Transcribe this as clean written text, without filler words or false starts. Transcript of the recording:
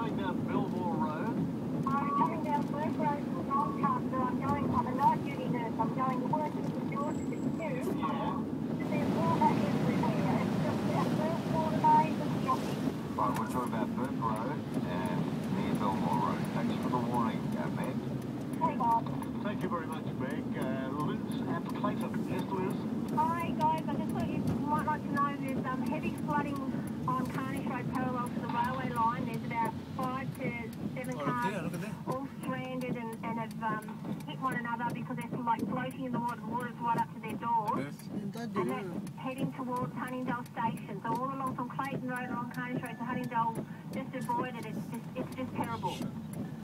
coming down Belmore Road? I'm coming down Burke Road from Doncaster. I'm a night duty nurse. I'm going to work at the George at 2. Yeah. There's water everywhere. It's just our first water main is shocking. Right, we're talking about Burke Road and near Belmore Road. Thanks for the warning, Meg. Hey, Bob. Thank you very much, Meg. Liz at Clayton. Yes, Liz? Hi, guys. I just thought you might like to know there's heavy flooding on Carnish Road parallel to the railway line. There's about 5 to 7 cars all stranded and have hit one another because they're like floating in the water. The water's right up to their doors. And that's heading towards Huntingdale Station. So all along from Clayton Road along Carnish Road to Huntingdale, just avoid it. It's just terrible.